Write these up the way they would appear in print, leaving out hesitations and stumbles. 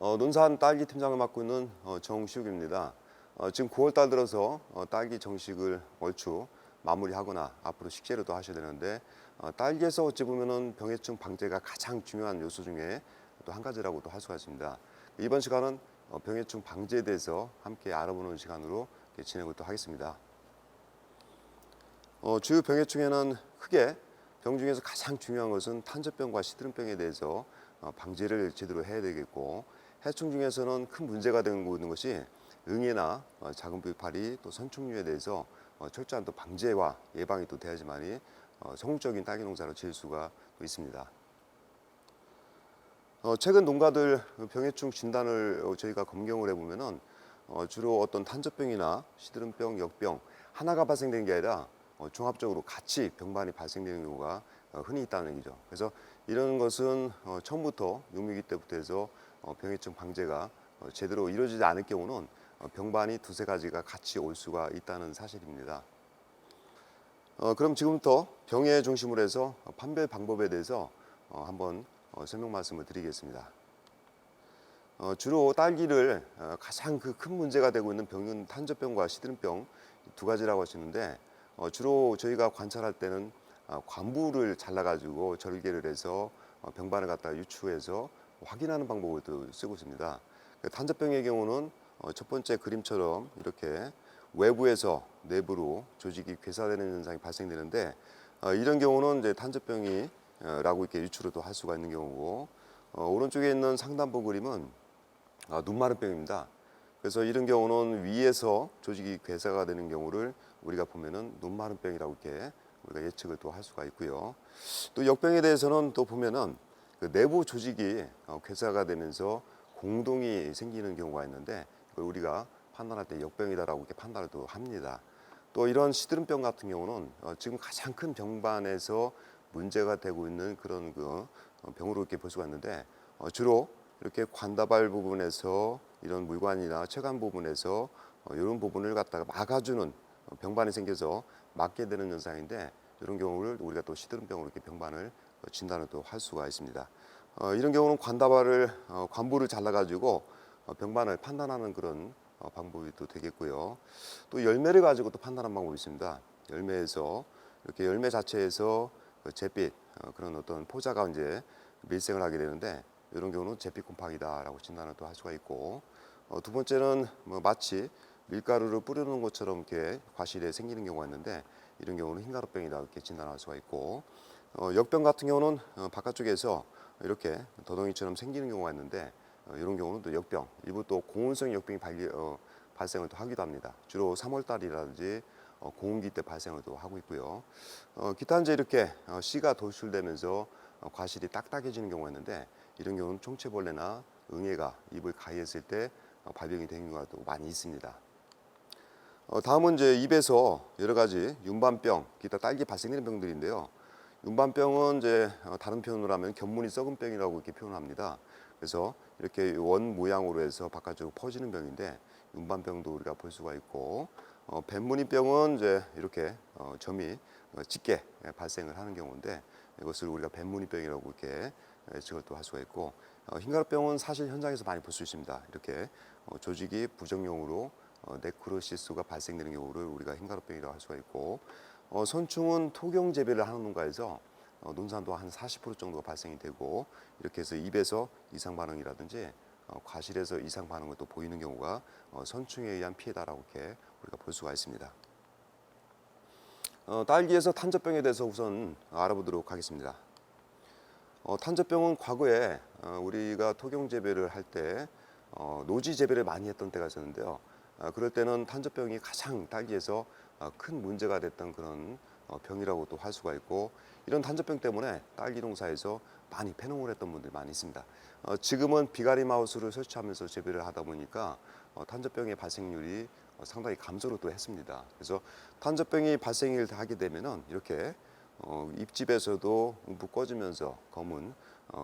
논산 딸기 팀장을 맡고 있는 정시욱입니다. 지금 9월 달 들어서 딸기 정식을 얼추 마무리하거나 앞으로 식재료도 하셔야 되는데 딸기에서 어찌 보면은 병해충 방제가 가장 중요한 요소 중에 또 한 가지라고도 할 수가 있습니다. 이번 시간은 병해충 방제에 대해서 함께 알아보는 시간으로 진행을 또 하겠습니다. 주요 병해충에는 크게 병 중에서 가장 중요한 것은 탄저병과 시드름병에 대해서 방제를 제대로 해야 되겠고, 해충 중에서는 큰 문제가 되고 있는 것이 응애나 작은 불파리 또 선충류에 대해서 철저한 또 방제와 예방이 또 돼야지만이 성공적인 딸기 농사를 지을 수가 있습니다. 최근 농가들 병해충 진단을 저희가 검경을 해보면은 주로 어떤 탄저병이나 시드름병, 역병 하나가 발생된 게 아니라 종합적으로 같이 병반이 발생되는 경우가 흔히 있다는 얘기죠. 그래서 이런 것은 처음부터 육류기 때부터 해서 병해충 방제가 제대로 이루어지지 않을 경우는 병반이 두세 가지가 같이 올 수가 있다는 사실입니다. 그럼 지금부터 병의 중심으로 해서 판별 방법에 대해서 한번 설명 말씀을 드리겠습니다. 주로 딸기를 가장 큰 문제가 되고 있는 병은 탄저병과 시드름병 두 가지라고 하시는데, 주로 저희가 관찰할 때는 관부를 잘라가지고 절개를 해서 병반을 갖다가 유추해서 확인하는 방법을 또 쓰고 있습니다. 탄저병의 경우는 첫 번째 그림처럼 이렇게 외부에서 내부로 조직이 괴사되는 현상이 발생되는데, 이런 경우는 이제 탄저병이라고 이렇게 유추를 할 수가 있는 경우고, 오른쪽에 있는 상단부 그림은 눈마름병입니다. 그래서 이런 경우는 위에서 조직이 괴사가 되는 경우를 우리가 보면은 눈마름병이라고 이렇게 우리가 예측을 또 할 수가 있고요. 또 역병에 대해서는 또 보면은 그 내부 조직이 괴사가 되면서 공동이 생기는 경우가 있는데, 그걸 우리가 판단할 때 역병이다라고 이렇게 판단을 또 합니다. 또 이런 시드름병 같은 경우는 지금 가장 큰 병반에서 문제가 되고 있는 그런 병으로 이렇게 볼 수가 있는데, 주로 이렇게 관다발 부분에서 이런 물관이나 체관 부분에서 이런 부분을 갖다가 막아주는 병반이 생겨서 막게 되는 현상인데, 이런 경우를 우리가 또 시드름병으로 이렇게 병반을 진단을 또 할 수가 있습니다. 이런 경우는 관부를 잘라가지고 병반을 판단하는 그런 방법이 또 되겠고요. 또 열매를 가지고 또 판단하는 방법이 있습니다. 열매에서 이렇게 열매 자체에서 잿빛 그런 어떤 포자가 이제 밀생을 하게 되는데, 이런 경우는 잿빛 곰팡이다라고 진단을 또 할 수가 있고, 두 번째는 마치 밀가루를 뿌려놓은 것처럼 이렇게 과실에 생기는 경우가 있는데, 이런 경우는 흰가루병이다 이렇게 진단할 수가 있고, 역병 같은 경우는 바깥쪽에서 이렇게 더덩이처럼 생기는 경우가 있는데, 이런 경우는 또 역병, 일부 또 고온성 역병이 발생을 또 하기도 합니다. 주로 3월 달이라든지 고온기 때 발생을 또 하고 있고요. 기타 이제 이렇게 씨가 돌출되면서 과실이 딱딱해지는 경우가 있는데, 이런 경우는 총체벌레나 응애가 입을 가해했을 때 발병이 되는 경우가 또 많이 있습니다. 다음은 이제 입에서 여러 가지 윤반병, 기타 딸기 발생되는 병들인데요. 윤반병은 이제 다른 표현으로 하면 곁무늬 썩은 병이라고 이렇게 표현합니다. 그래서 이렇게 원 모양으로 해서 바깥쪽으로 퍼지는 병인데, 윤반병도 우리가 볼 수가 있고, 뱃무늬병은 이제 이렇게 점이 짙게 발생을 하는 경우인데, 이것을 우리가 뱃무늬병이라고 이렇게 예측을 또 할 수가 있고, 흰가루병은 사실 현장에서 많이 볼 수 있습니다. 이렇게 조직이 부정용으로 네크로시스가 발생되는 경우를 우리가 흰가루병이라고 할 수가 있고, 선충은 토경 재배를 하는 농가에서 논산도 한 40% 정도가 발생이 되고, 이렇게 해서 입에서 이상 반응이라든지 과실에서 이상 반응을 또 보이는 경우가 선충에 의한 피해다라고 이렇게 우리가 볼 수가 있습니다. 딸기에서 탄저병에 대해서 우선 알아보도록 하겠습니다. 탄저병은 과거에 우리가 토경 재배를 할 때 노지 재배를 많이 했던 때가 있었는데요. 그럴 때는 탄저병이 가장 딸기에서 큰 문제가 됐던 그런 병이라고 또 할 수가 있고, 이런 탄저병 때문에 딸기 농사에서 많이 폐농을 했던 분들이 많이 있습니다. 지금은 비가림 하우스를 설치하면서 재배를 하다 보니까 탄저병의 발생률이 상당히 감소를 또 했습니다. 그래서 탄저병이 발생을 하게 되면은 이렇게 입집에서도 움푹 꺼지면서 검은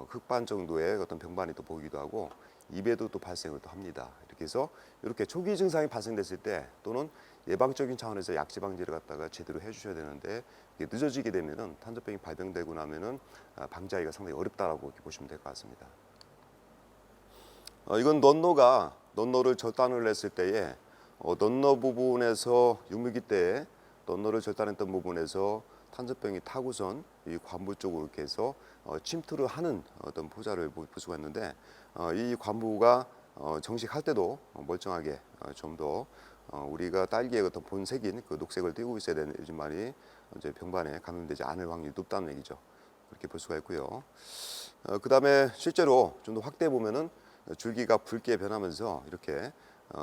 흑반 정도의 어떤 병반이 또 보이기도 하고, 입에도 또 발생을 또 합니다. 이렇게 해서 이렇게 초기 증상이 발생됐을 때 또는 예방적인 차원에서 약제 방제를 갖다가 제대로 해주셔야 되는데, 이게 늦어지게 되면은 탄저병이 발병되고 나면은 방지하기가 상당히 어렵다라고 이렇게 보시면 될 것 같습니다. 이건 넌노를 절단을 했을 때에 넌노 부분에서 육류기 때에 넌노를 절단했던 부분에서 탄저병이 타고선 이 관부 쪽으로 이렇게 해서 침투를 하는 어떤 포자를 볼 수가 있는데 이 관부가 정식할 때도 멀쩡하게 좀 더 우리가 딸기의 어떤 본색인 그 녹색을 띠고 있어야 되지만이 이제 병반에 감염되지 않을 확률이 높다는 얘기죠. 그렇게 볼 수가 있고요. 그다음에 실제로 좀 더 확대해 보면은 줄기가 붉게 변하면서 이렇게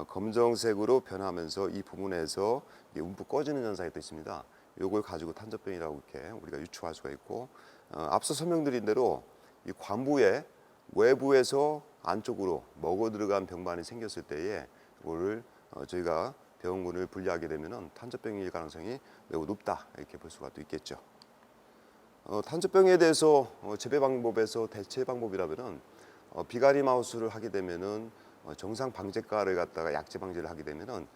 검정색으로 변하면서 이 부분에서 움푹 꺼지는 현상이 또 있습니다. 이걸 가지고 탄저병이라고 이렇게 우리가 유추할 수가 있고 앞서 설명드린 대로 이 관부의 외부에서 안쪽으로 먹어 들어간 병반이 생겼을 때에 이거를 저희가 병원군을 분리하게 되면은 탄저병일 가능성이 매우 높다 이렇게 볼 수가 또 있겠죠. 탄저병에 대해서 재배 방법에서 대체 방법이라면은 비가리 마우스를 하게 되면은 정상 방제가를 갖다가 약제 방제를 하게 되면은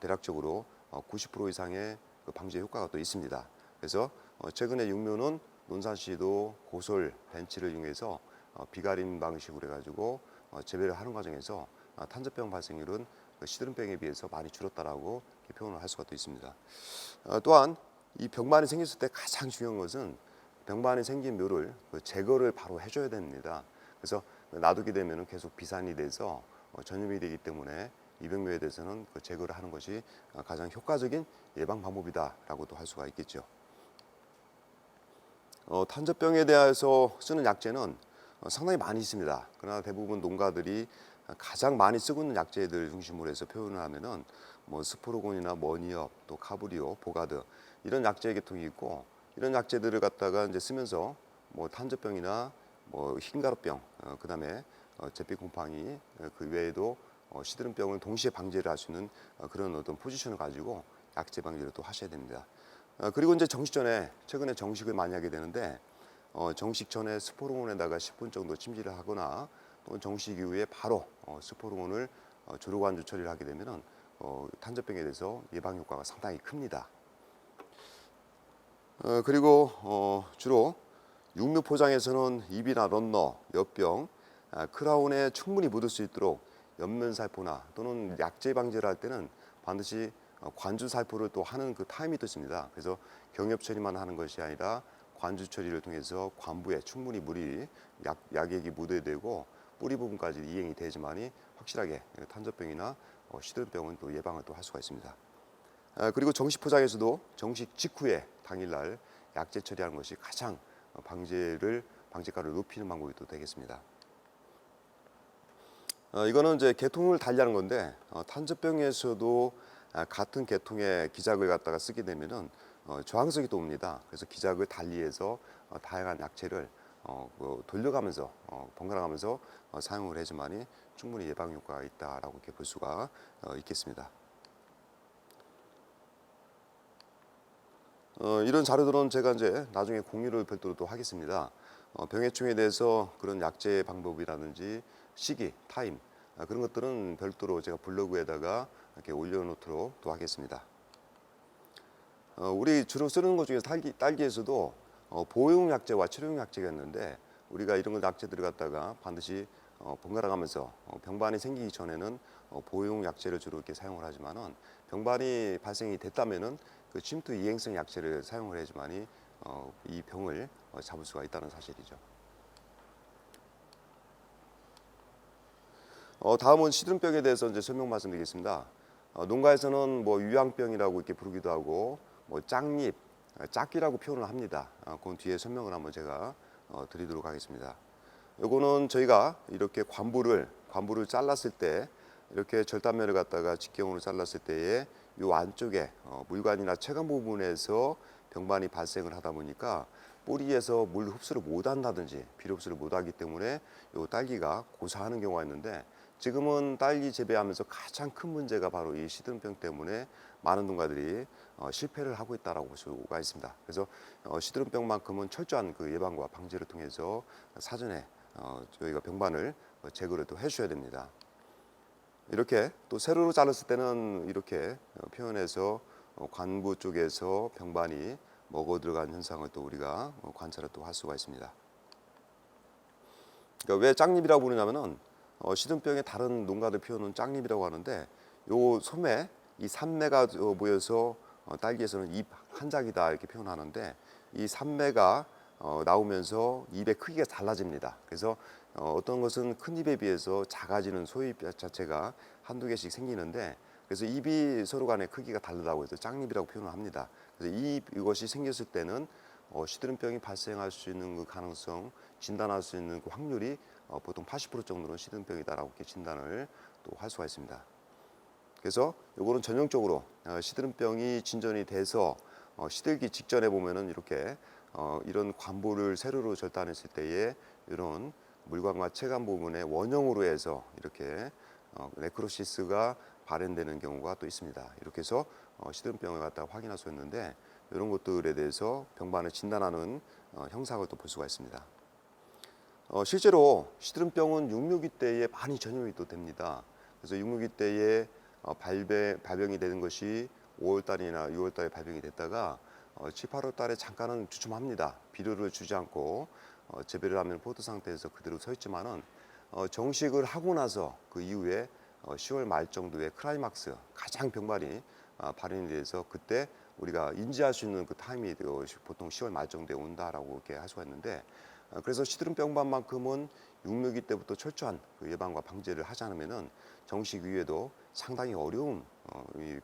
대략적으로 90% 이상의 그 방제 효과가 또 있습니다. 그래서 최근에 육묘는 논산시도 고솔 벤치를 이용해서 비가림 방식으로 해가지고 재배를 하는 과정에서 탄저병 발생률은 그 시드름병에 비해서 많이 줄었다라고 표현을 할 수가 또 있습니다. 또한 이 병반이 생겼을 때 가장 중요한 것은 병반이 생긴 묘를 제거를 바로 해줘야 됩니다. 그래서 놔두게 되면 계속 비산이 돼서 전염이 되기 때문에 이병묘에 대해서는 그 제거를 하는 것이 가장 효과적인 예방 방법이다라고도 할 수가 있겠죠. 탄저병에 대해서 쓰는 약제는 상당히 많이 있습니다. 그러나 대부분 농가들이 가장 많이 쓰고 있는 약제들 중심으로 해서 표현을 하면은 뭐 스포로곤이나 머니업, 또 카브리오, 보가드 이런 약제 계통이 있고 이런 약제들을 갖다가 이제 쓰면서 뭐 탄저병이나 뭐 흰가루병, 그다음에 제피곰팡이 그 외에도 시드름병을 동시에 방제를 할 수 있는 그런 어떤 포지션을 가지고 약제 방제를 또 하셔야 됩니다. 그리고 이제 정식 전에 최근에 정식을 많이 하게 되는데 정식 전에 스포르몬에다가 10분 정도 침지를 하거나 또 정식 이후에 바로 스포르몬을 주로관주 처리를 하게 되면은 탄저병에 대해서 예방 효과가 상당히 큽니다. 그리고 주로 육류 포장에서는 잎이나 런너, 엿병, 크라운에 충분히 묻을 수 있도록 옆면살포나 또는 약제 방제를 할 때는 반드시 관주 살포를 또 하는 그 타임이 또 있습니다. 그래서 경엽 처리만 하는 것이 아니라 관주 처리를 통해서 관부에 충분히 물이 약액이 묻어야 되고 뿌리 부분까지 이행이 돼야지만이 확실하게 탄저병이나 시드름병은 또 예방을 또 할 수가 있습니다. 그리고 정식 포장에서도 정식 직후에 당일날 약제 처리하는 것이 가장 방제가를 높이는 방법이 또 되겠습니다. 이거는 이제 계통을 달리하는 건데 탄저병에서도 같은 계통의 기작을 갖다가 쓰게 되면은 저항성이 또 옵니다. 그래서 기작을 달리해서 다양한 약체를 돌려가면서 번갈아가면서 사용을 해야지만이 충분히 예방 효과가 있다라고 이렇게 볼 수가 있겠습니다. 이런 자료들은 제가 이제 나중에 공유를 별도로 또 하겠습니다. 병해충에 대해서 그런 약제 방법이라든지 시기, 타임 그런 것들은 별도로 제가 블로그에다가 이렇게 올려놓도록 또 하겠습니다. 우리 주로 쓰는 것 중에서 딸기에서도 보호용 약제와 치료용 약제가 있는데 우리가 이런 약제들을 갖다가 반드시 번갈아가면서 병반이 생기기 전에는 보호용 약제를 주로 이렇게 사용을 하지만은 병반이 발생이 됐다면은 그 침투 이행성 약제를 사용을 해야지만이 이 병을 잡을 수가 있다는 사실이죠. 다음은 시드름병에 대해서 이제 설명 말씀드리겠습니다. 농가에서는 뭐 유황병이라고 이렇게 부르기도 하고 뭐 짝잎, 짝기라고 표현을 합니다. 그건 뒤에 설명을 한번 제가 드리도록 하겠습니다. 요거는 저희가 이렇게 관부를 잘랐을 때 이렇게 절단면을 갖다가 직경으로 잘랐을 때에 요 안쪽에 물관이나 체관 부분에서 병반이 발생을 하다 보니까 뿌리에서 물 흡수를 못 한다든지 비료 흡수를 못 하기 때문에 요 딸기가 고사하는 경우가 있는데 지금은 딸기 재배하면서 가장 큰 문제가 바로 이 시드름병 때문에 많은 농가들이 실패를 하고 있다라고 볼 수가 있습니다. 그래서 시드름병만큼은 철저한 그 예방과 방제를 통해서 사전에 저희가 병반을 제거를 또 해주셔야 됩니다. 이렇게 또 세로로 잘랐을 때는 이렇게 표현해서 관부 쪽에서 병반이 먹어 들어간 현상을 또 우리가 관찰을 또 할 수가 있습니다. 그러니까 왜 짝잎이라고 부르냐면은 시든병의 다른 농가들 표현은 짱잎이라고 하는데 요 소매 이 산매가 모여서 딸기에서는 잎 한 작이다 이렇게 표현하는데 이 산매가 나오면서 잎의 크기가 달라집니다. 그래서 어떤 것은 큰 잎에 비해서 작아지는 소잎 자체가 한두 개씩 생기는데 그래서 잎이 서로 간의 크기가 다르다고 해서 짱잎이라고 표현을 합니다. 그래서 이것이 생겼을 때는 시드름병이 발생할 수 있는 그 가능성, 진단할 수 있는 그 확률이 보통 80% 정도는 시드름병이다라고 이렇게 진단을 또 할 수가 있습니다. 그래서 요거는 전형적으로 시드름병이 진전이 돼서 시들기 직전에 보면은 이렇게 이런 관부를 세로로 절단했을 때에 이런 물관과 체관 부분의 원형으로 해서 이렇게 네크로시스가 발현되는 경우가 또 있습니다. 이렇게 해서 시드름병을 갖다가 확인할 수 있는데 이런 것들에 대해서 병반을 진단하는 형상을 또 볼 수가 있습니다. 실제로 시드름병은 육묘기 때에 많이 전염이 또 됩니다. 그래서 육묘기 때에 발병이 되는 것이 5월달이나 6월달에 발병이 됐다가 7, 8월달에 잠깐은 주춤합니다. 비료를 주지 않고 재배를 하면 포트 상태에서 그대로 서 있지만은 정식을 하고 나서 그 이후에 10월 말 정도에 클라이막스 가장 병발이 발현이 돼서 그때 우리가 인지할 수 있는 그 타임이 보통 10월 말 정도에 온다라고 이렇게 할 수가 있는데 그래서 시드름병만큼은 육묘기 때부터 철저한 그 예방과 방제를 하지 않으면은 정식 이후에도 상당히 어려운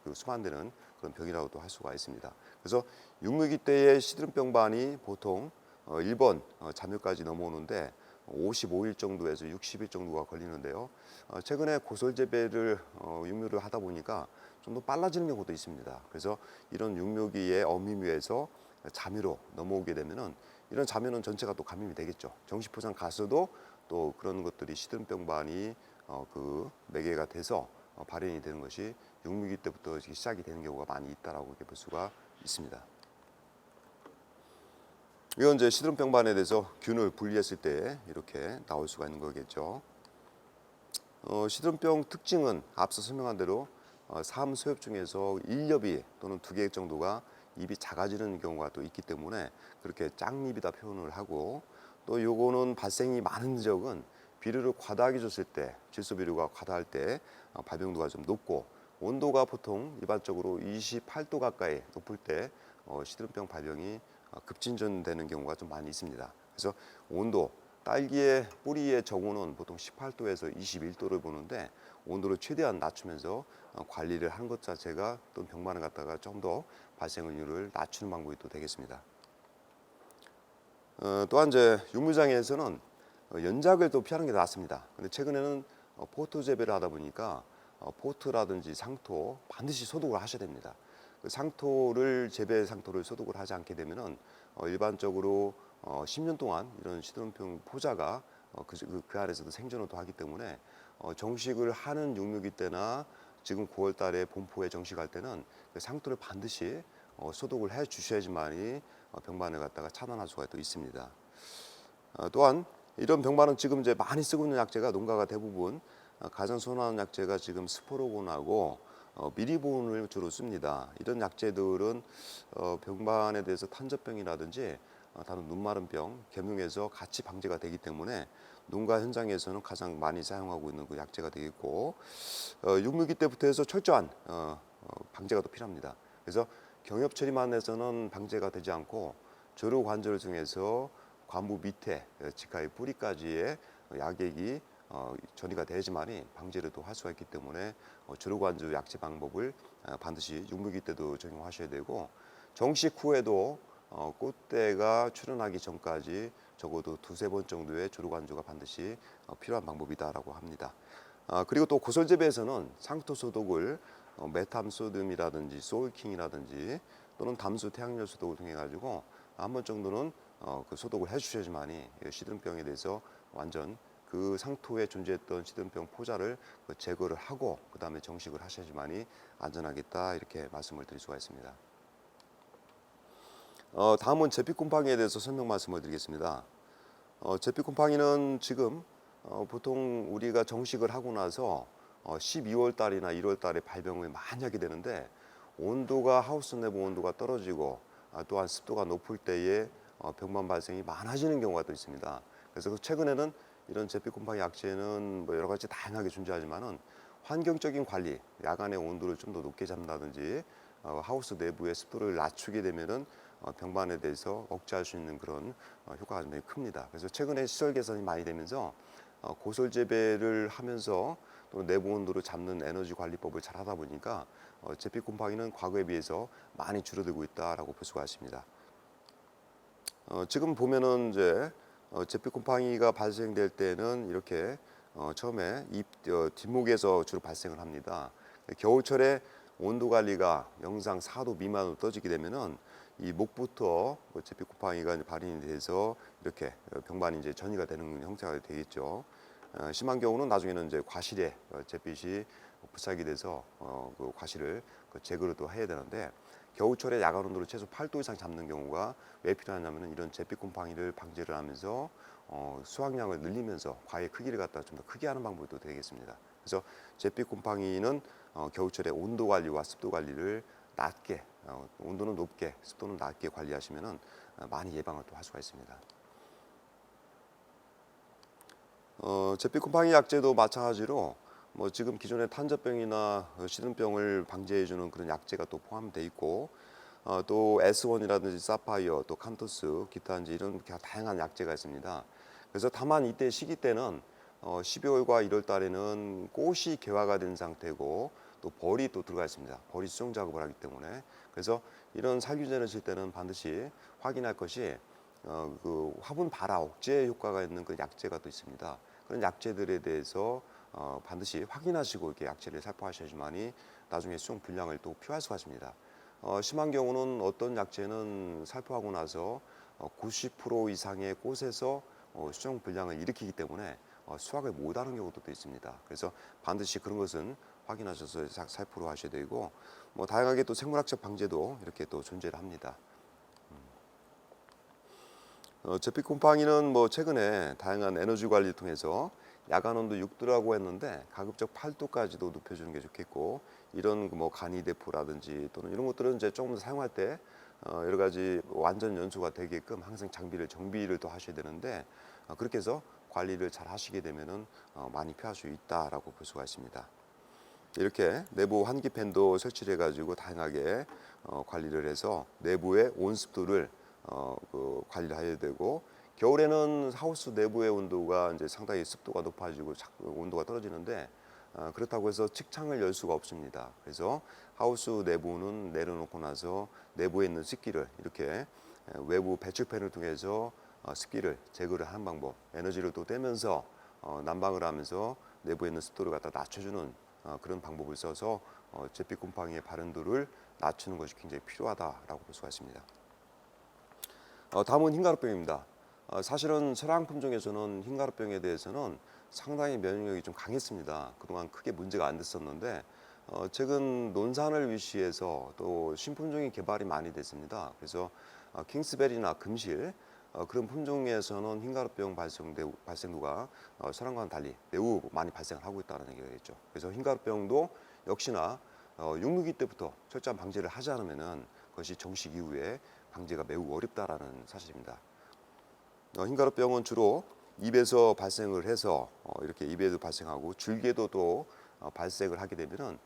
그 수반되는 그런 병이라고도 할 수가 있습니다. 그래서 육묘기 때의 시드름병반이 보통 1번 잠유까지 넘어오는데 55일 정도에서 60일 정도가 걸리는데요. 최근에 고설 재배를 육묘를 하다 보니까 좀 더 빨라지는 경우도 있습니다. 그래서 이런 육묘기의 어미묘에서 잠유로 넘어오게 되면은 이런 잠유는 전체가 또 감염이 되겠죠. 정식 포장 가서도 또 그런 것들이 시드름병반이 그 매개가 돼서 발현이 되는 것이 육묘기 때부터 시작이 되는 경우가 많이 있다라고 이렇게 볼 수가 있습니다. 이건 이제 시드름병반에 대해서 균을 분리했을 때 이렇게 나올 수가 있는 거겠죠. 시드름병 특징은 앞서 설명한 대로 삼소엽 중에서 1엽이 또는 2개 정도가 잎이 작아지는 경우가 또 있기 때문에 그렇게 짱잎이다 표현을 하고 또 요거는 발생이 많은 지역은 비료를 과다하게 줬을 때 질소 비료가 과다할 때 발병도가 좀 높고 온도가 보통 일반적으로 28도 가까이 높을 때 시드름병 발병이 급진전되는 경우가 좀 많이 있습니다. 그래서 온도 딸기의 뿌리의 저온은 보통 18도에서 21도를 보는데 온도를 최대한 낮추면서 관리를 하는 것 자체가 또 병만을 갖다가 좀 더 발생률을 낮추는 방법이 또 되겠습니다. 또한 이제 육묘장에서는 연작을 또 피하는 게 낫습니다. 근데 최근에는 포트 재배를 하다 보니까 포트라든지 상토 반드시 소독을 하셔야 됩니다. 그 상토를 재배 상토를 소독을 하지 않게 되면은 일반적으로 10년 동안 이런 시드름병 포자가 그 안에서도 생존을 또 하기 때문에 정식을 하는 육묘기 때나 지금 9월 달에 본포에 정식할 때는 그 상토를 반드시 소독을 해 주셔야지만이 병반을 갖다가 차단할 수가 또 있습니다. 또한 이런 병반은 지금 이제 많이 쓰고 있는 약제가 농가가 대부분 가장 선호하는 약제가 지금 스포로곤하고 미리본을 주로 씁니다. 이런 약제들은 병반에 대해서 탄저병이라든지 다른 눈마른병, 겸용해서 같이 방제가 되기 때문에 농가 현장에서는 가장 많이 사용하고 있는 그 약제가 되겠고 육묘기 때부터 해서 철저한 방제가 또 필요합니다. 그래서 경협 처리만 해서는 방제가 되지 않고 조류 관절을 통해서 관부 밑에 직하의 뿌리까지의 약액이 처리가 돼야지만이 방제를 또 할 수가 있기 때문에 조류관주 약제 방법을 반드시 육묘기 때도 적용하셔야 되고 정식 후에도 꽃대가 출현하기 전까지 적어도 2-3번 정도의 조류관주가 반드시 필요한 방법이다라고 합니다. 그리고 또 고설 재배에서는 상토 소독을 메탐소듐이라든지 소울킹이라든지 또는 담수 태양열 소독을 통해 가지고 한 번 정도는 그 소독을 해주셔야지만이 시드름병에 대해서 완전 그 상토에 존재했던 시드름병 포자를 제거를 하고 그 다음에 정식을 하셔야지만이 안전하겠다 이렇게 말씀을 드릴 수가 있습니다. 다음은 제피곰팡이에 대해서 설명 말씀을 드리겠습니다. 제피곰팡이는 지금 보통 우리가 정식을 하고 나서 12월 달이나 1월 달에 발병을 많이 하게 되는데 온도가 하우스 내부 온도가 떨어지고 또한 습도가 높을 때에 병만 발생이 많아지는 경우가 또 있습니다. 그래서 최근에는 이런 제피 곰팡이 약제는 뭐 여러 가지 다양하게 존재하지만은 환경적인 관리, 야간의 온도를 좀 더 높게 잡는다든지 하우스 내부의 습도를 낮추게 되면은 병반에 대해서 억제할 수 있는 그런 효과가 굉장히 큽니다. 그래서 최근에 시설 개선이 많이 되면서 고설 재배를 하면서 또 내부 온도를 잡는 에너지 관리법을 잘 하다 보니까 제피 곰팡이는 과거에 비해서 많이 줄어들고 있다라고 볼 수가 있습니다. 지금 보면은 이제 제피 곰팡이가 발생될 때는 이렇게 처음에 잎 뒷목에서 주로 발생을 합니다. 겨울철에 온도 관리가 영상 4도 미만으로 떨어지게 되면은 이 목부터 제피 곰팡이가 이제 발현이 돼서 이렇게 병반이 이제 전이가 되는 형태가 되겠죠. 심한 경우는 나중에는 이제 과실에 잿빛이 부착이 돼서 그 과실을 제거를 또 해야 되는데 겨울철에 야간 온도를 최소 8도 이상 잡는 경우가 왜 필요하냐면은 이런 잿빛 곰팡이를 방지를 하면서 수확량을 늘리면서 과의 크기를 갖다 좀 더 크게 하는 방법도 되겠습니다. 그래서 잿빛 곰팡이는 겨울철에 온도 관리와 습도 관리를 낮게 온도는 높게 습도는 낮게 관리하시면은 많이 예방을 또 할 수가 있습니다. 잿빛 곰팡이 약제도 마찬가지로 뭐 지금 기존의 탄저병이나 시든병을 방지해주는 그런 약제가 또 포함되어 있고 또 S1이라든지 사파이어 또 칸토스 기타 이제 이런 다양한 약제가 있습니다. 그래서 다만 이때 시기 때는 12월과 1월 달에는 꽃이 개화가 된 상태고 또 벌이 또 들어가 있습니다. 벌이 수정 작업을 하기 때문에 그래서 이런 살균제를 칠 때는 반드시 확인할 것이 그 화분 발화 억제 효과가 있는 그 약제가 또 있습니다. 그런 약제들에 대해서 반드시 확인하시고 이렇게 약제를 살포하셔야지만이 나중에 수정 불량을 또 피할 수가 있습니다. 심한 경우는 어떤 약제는 살포하고 나서 90% 이상의 꽃에서 수정 불량을 일으키기 때문에 수확을 못하는 경우도 또 있습니다. 그래서 반드시 그런 것은 확인하셔서 살포를 하셔야 되고 뭐 다양하게 또 생물학적 방제도 이렇게 또 존재를 합니다. 잿빛 곰팡이는 뭐 최근에 다양한 에너지 관리를 통해서 야간 온도 6도라고 했는데 가급적 8도까지도 높여주는 게 좋겠고 이런 뭐 간이대포라든지 또는 이런 것들은 이제 조금 더 사용할 때 여러 가지 완전 연소가 되게끔 항상 장비를 정비를 또 하셔야 되는데 그렇게 해서 관리를 잘 하시게 되면은 많이 피할 수 있다라고 볼 수가 있습니다. 이렇게 내부 환기 팬도 설치를 해가지고 다양하게 관리를 해서 내부의 온습도를 그 관리를 해야 되고 겨울에는 하우스 내부의 온도가 이제 상당히 습도가 높아지고 온도가 떨어지는데 그렇다고 해서 측창을 열 수가 없습니다. 그래서 하우스 내부는 내려놓고 나서 내부에 있는 습기를 이렇게 외부 배출팬을 통해서 습기를 제거를 하는 방법, 에너지를 또 떼면서 난방을 하면서 내부에 있는 습도를 갖다 낮춰주는 그런 방법을 써서 잿빛 곰팡이의 발현도를 낮추는 것이 굉장히 필요하다라고 볼 수가 있습니다. 다음은 흰가루병입니다. 사실은 서양 품종에서는 흰가루병에 대해서는 상당히 면역력이 좀 강했습니다. 그동안 크게 문제가 안 됐었는데 최근 논산을 위시해서 또 신품종이 개발이 많이 됐습니다. 그래서 킹스베리나 금실 그런 품종에서는 흰가루병 발생도가 서양과는 달리 매우 많이 발생을 하고 있다는 얘기겠죠. 그래서 흰가루병도 역시나 육류기 때부터 철저한 방제를 하지 않으면은 그것이 정식 이후에 방제가 매우 어렵다라는 사실입니다. 흰가루병은 주로 입에서 발생을 해서 이렇게 입에도 발생하고 줄기에도 또 발생을 하게 되면은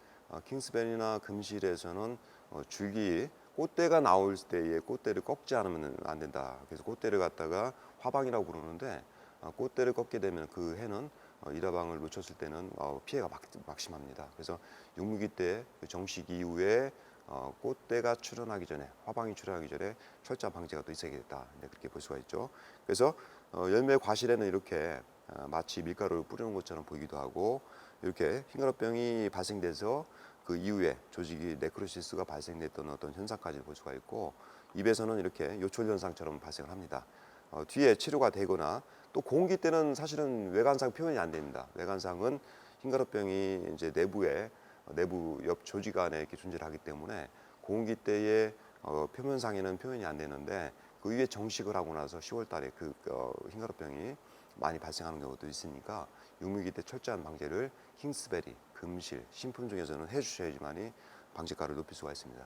킹스베리나 금실에서는 줄기 꽃대가 나올 때에 꽃대를 꺾지 않으면 안 된다. 그래서 꽃대를 갖다가 화방이라고 부르는데 꽃대를 꺾게 되면 그 해는 일화방을 놓쳤을 때는 피해가 막심합니다. 그래서 육류기 때 정식 이후에 꽃대가 출현하기 전에 화방이 출현하기 전에 철저한 방제가 또 있어야겠다. 그렇게 볼 수가 있죠. 그래서 열매 과실에는 이렇게 마치 밀가루를 뿌리는 것처럼 보이기도 하고 이렇게 흰가루병이 발생돼서 그 이후에 조직이 네크로시스가 발생됐던 어떤 현상까지 볼 수가 있고 입에서는 이렇게 요철 현상처럼 발생을 합니다. 뒤에 치료가 되거나 또 공기 때는 사실은 외관상 표현이 안 됩니다. 외관상은 흰가루병이 이제 내부 옆 조직 안에 이렇게 존재를 하기 때문에 공기 때의 표면상에는 표현이 안 되는데 그 위에 정식을 하고 나서 10월 달에 그 흰가루병이 많이 발생하는 경우도 있으니까 육류기 때 철저한 방제를 킹스베리, 금실, 신품 중에서는 해주셔야지만이 방제가를 높일 수가 있습니다.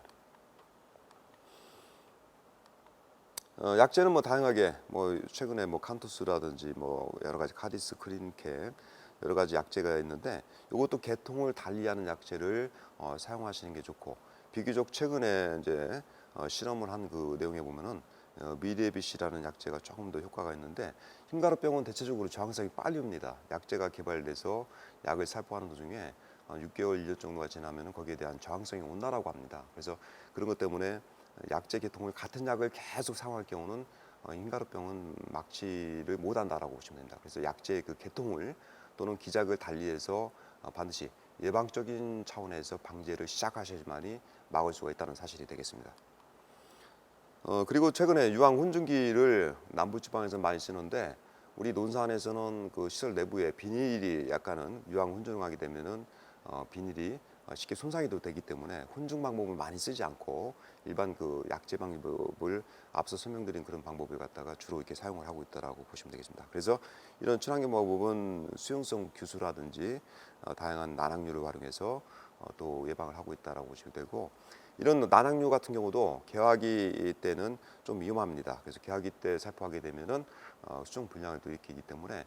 약재는 뭐 다양하게 뭐 최근에 뭐 칸투스라든지 뭐 여러 가지 카디스, 크린캡 여러 가지 약재가 있는데 이것도 계통을 달리하는 약재를 사용하시는 게 좋고 비교적 최근에 이제 실험을 한 그 내용에 보면은 미레비시라는 약재가 조금 더 효과가 있는데 흰가루병은 대체적으로 저항성이 빨리 옵니다. 약재가 개발돼서 약을 살포하는 도중에 6개월, 1년 정도가 지나면은 거기에 대한 저항성이 온다라고 합니다. 그래서 그런 것 때문에 약재 계통을 같은 약을 계속 사용할 경우는 흰가루병은 막지를 못한다라고 보시면 됩니다. 그래서 약재의 그 계통을 또는 기작을 달리해서 반드시 예방적인 차원에서 방제를 시작하셔야지만이 막을 수가 있다는 사실이 되겠습니다. 그리고 최근에 유황 혼준기를 남부지방에서 많이 쓰는데 우리 논산에서는 그 시설 내부에 비닐이 약간은 유황 혼준을 하게 되면은 비닐이 쉽게 손상이 되기 때문에 혼중 방법을 많이 쓰지 않고 일반 그 약재 방법을 앞서 설명드린 그런 방법을 갖다가 주로 이렇게 사용을 하고 있다라고 보시면 되겠습니다. 그래서 이런 친환경 방법은 수용성 규수라든지 다양한 난황류를 활용해서 또 예방을 하고 있다라고 보시면 되고 이런 난황류 같은 경우도 개화기 때는 좀 위험합니다. 그래서 개화기 때 살포하게 되면은 수정 불량을 또 일으키기 때문에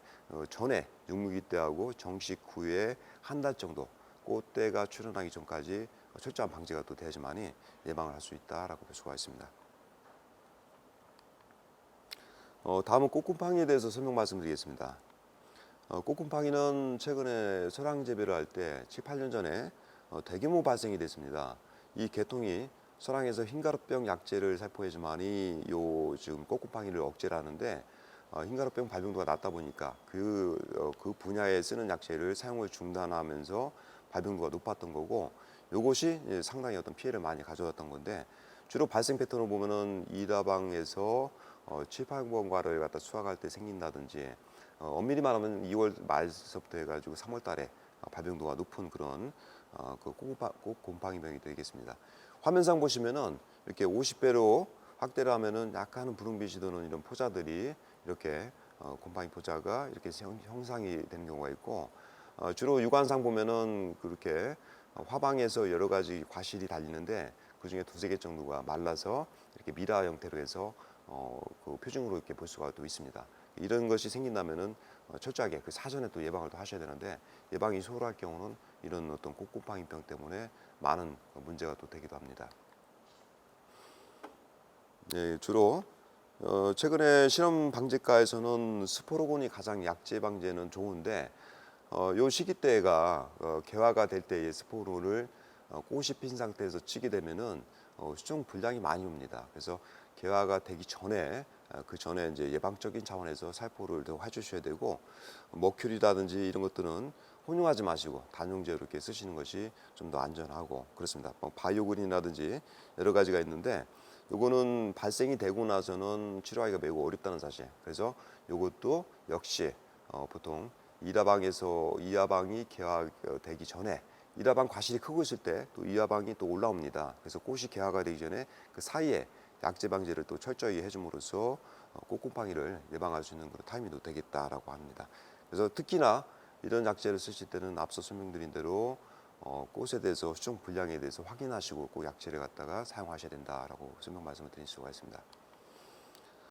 전에 육류기 때하고 정식 후에 한 달 정도 꽃대가 출현하기 전까지 철저한 방제가 또 돼야지만이 예방을 할 수 있다라고 볼 수가 있습니다. 다음은 꽃곰팡이에 대해서 설명 말씀드리겠습니다. 꽃곰팡이는 최근에 설황 재배를 할 때 7, 8년 전에 대규모 발생이 됐습니다. 이 계통이 설황에서 흰가루병 약재를 살포해야지만이 요 지금 꽃곰팡이를 억제를 하는데 흰가루병 발병도가 낮다 보니까 그 분야에 쓰는 약재를 사용을 중단하면서 발병도가 높았던 거고 요것이 상당히 어떤 피해를 많이 가져왔던 건데 주로 발생 패턴을 보면은 이다방에서 7, 8번과를 갖다 수확할 때 생긴다든지 엄밀히 말하면 2월 말서부터 해가지고 3월 달에 발병도가 높은 그런 그 꽃곰팡이병이 되겠습니다. 화면상 보시면은 이렇게 50배로 확대를 하면은 약간은 분홍빛이 도는 이런 포자들이 이렇게 곰팡이 포자가 이렇게 형상이 되는 경우가 있고 주로 육안상 보면은 그렇게 화방에서 여러 가지 과실이 달리는데 그 중에 두세 개 정도가 말라서 이렇게 미라 형태로 해서 그 표징으로 이렇게 볼 수가 또 있습니다. 이런 것이 생긴다면은 철저하게 그 사전에 또 예방을 또 하셔야 되는데 예방이 소홀할 경우는 이런 어떤 꽃곰팡이병 때문에 많은 문제가 또 되기도 합니다. 네, 주로 최근에 실험 방제과에서는 스포로곤이 가장 약재 방제는 좋은데 요 시기 때가 개화가 될 때의 스포로를 꽃이 핀 상태에서 치게 되면은 수종 불량이 많이 옵니다. 그래서 개화가 되기 전에 그 전에 이제 예방적인 차원에서 살포를 더 해주셔야 되고 머큐리라든지 이런 것들은 혼용하지 마시고 단용제로 이렇게 쓰시는 것이 좀 더 안전하고 그렇습니다. 바이오그린이라든지 여러 가지가 있는데 요거는 발생이 되고 나서는 치료하기가 매우 어렵다는 사실. 그래서 요것도 역시 보통 이하방이 개화되기 전에 이하방 과실이 크고 있을 때 또 이하방이 또 올라옵니다. 그래서 꽃이 개화가 되기 전에 그 사이에 약재 방제를 또 철저히 해줌으로써 꽃곰팡이를 예방할 수 있는 그런 타이밍도 되겠다라고 합니다. 그래서 특히나 이런 약재를 쓰실 때는 앞서 설명드린 대로 꽃에 대해서 수정 불량에 대해서 확인하시고 꼭 약재를 갖다가 사용하셔야 된다라고 설명 말씀을 드릴 수가 있습니다.